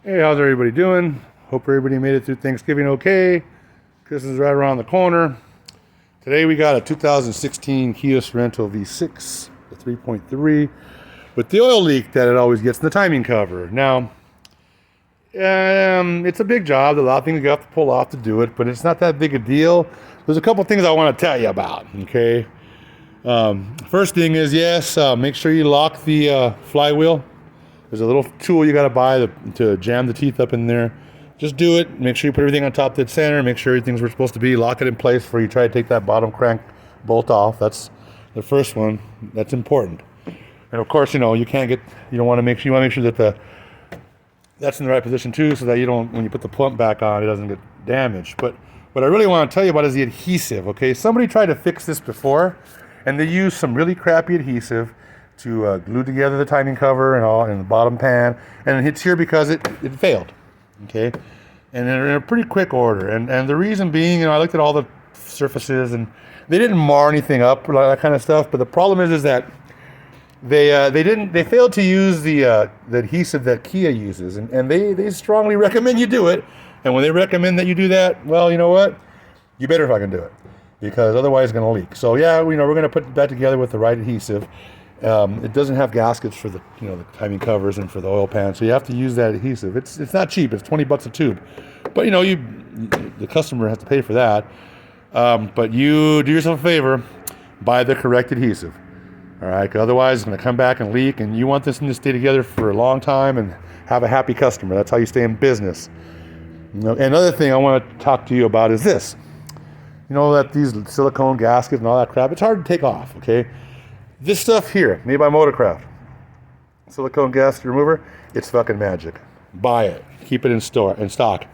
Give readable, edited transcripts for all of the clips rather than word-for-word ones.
Hey, how's everybody doing? Hope everybody made it through Thanksgiving okay. Christmas is right around the corner. Today we got a 2016 Kia Sorento V6, a 3.3, with the oil leak that it always gets in the timing cover. Now, it's a big job. There's a lot of things you have to pull off to do it, but it's not that big a deal. There's a couple things I want to tell you about, okay? First thing is, yes, make sure you lock the flywheel. There's a little tool you got to buy to jam the teeth up in there. Just do it. Make sure you put everything on top of the center. Make sure everything's where it's supposed to be. Lock it in place before you try to take that bottom crank bolt off. That's the first one. That's important. And of course, you don't want to make sure, that that's in the right position too, so that you don't, when you put the plump back on, it doesn't get damaged. But what I really want to tell you about is the adhesive, okay? Somebody tried to fix this before, and they used some really crappy adhesive to glue together the timing cover and the bottom pan, and it's here because it failed, okay? And in a pretty quick order. And the reason being, I looked at all the surfaces, and they didn't mar anything up or that kind of stuff. But the problem is that they failed to use the adhesive that Kia uses, and they strongly recommend you do it. And when they recommend that you do that, well, you know what? You better fucking do it, because otherwise it's going to leak. So yeah, we're going to put that together with the right adhesive. It doesn't have gaskets for the timing covers and for the oil pan, so you have to use that adhesive. It's not cheap. It's $20 a tube, but the customer has to pay for that. But you do yourself a favor, buy the correct adhesive. All right, 'cause otherwise it's going to come back and leak, and you want this thing to stay together for a long time and have a happy customer. That's how you stay in business. Another thing I want to talk to you about is this. That these silicone gaskets and all that crap, it's hard to take off, okay? This stuff here, made by Motorcraft, silicone gasket remover, it's fucking magic. Buy it. Keep it in stock.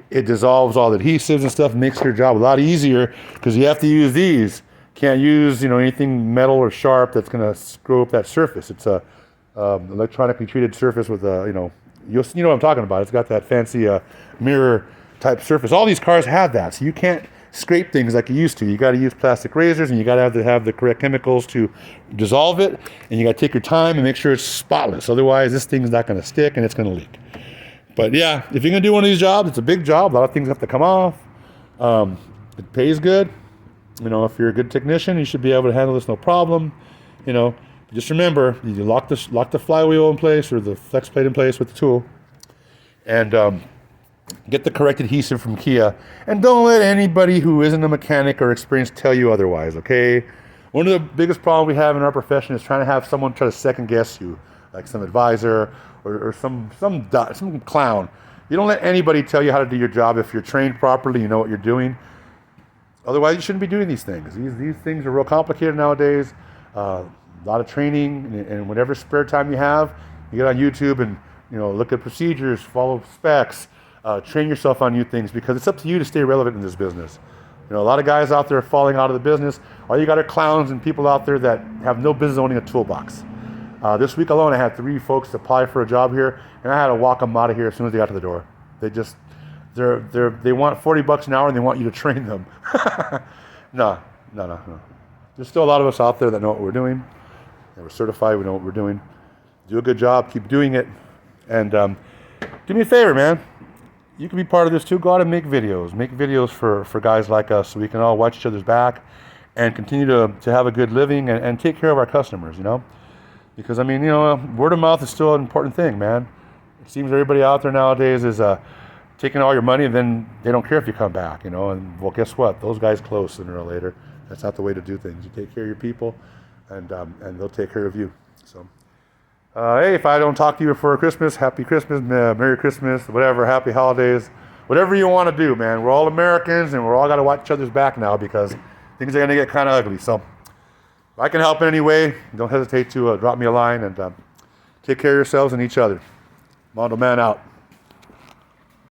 It dissolves all the adhesives and stuff, makes your job a lot easier, because you have to use these. Can't use anything metal or sharp that's going to screw up that surface. It's a electronically treated surface with you know what I'm talking about. It's got that fancy mirror type surface. All these cars have that, so you can't scrape things like you used to. You got to use plastic razors, and you got to have the correct chemicals to dissolve it, and you got to take your time and make sure it's spotless. Otherwise, this thing's not going to stick and it's going to leak. But yeah, if you're going to do one of these jobs, it's a big job. A lot of things have to come off. It pays good. If you're a good technician, you should be able to handle this no problem. Just remember, you lock the flywheel in place or the flex plate in place with the tool, and get the correct adhesive from Kia, and don't let anybody who isn't a mechanic or experienced tell you otherwise, okay? One of the biggest problems we have in our profession is trying to have someone try to second guess you, like some advisor or some clown. You don't let anybody tell you how to do your job. If you're trained properly, you know what you're doing. Otherwise, you shouldn't be doing these things. These things are real complicated nowadays. A lot of training, and whatever spare time you have, you get on YouTube and look at procedures, follow specs. Train yourself on new things, because it's up to you to stay relevant in this business. A lot of guys out there are falling out of the business. All you got are clowns and people out there that have no business owning a toolbox. This week alone, I had 3 folks apply for a job here, and I had to walk them out of here as soon as they got to the door. They want $40 an hour, and they want you to train them. No. There's still a lot of us out there that know what we're doing, and we're certified. We know what we're doing. Do a good job. Keep doing it, and do me a favor, man. You can be part of this too. Go out and make videos. Make videos for guys like us, so we can all watch each other's back and continue to have a good living and take care of our customers, Because, word of mouth is still an important thing, man. It seems everybody out there nowadays is taking all your money, and then they don't care if you come back, And, well, guess what? Those guys close sooner or later. That's not the way to do things. You take care of your people, and they'll take care of you. So. Hey, if I don't talk to you before Christmas, Happy Christmas, Merry Christmas, whatever, Happy Holidays, whatever you want to do, man. We're all Americans, and we're all got to watch each other's back now, because things are going to get kind of ugly. So if I can help in any way, don't hesitate to drop me a line, and take care of yourselves and each other. Mondo Man out.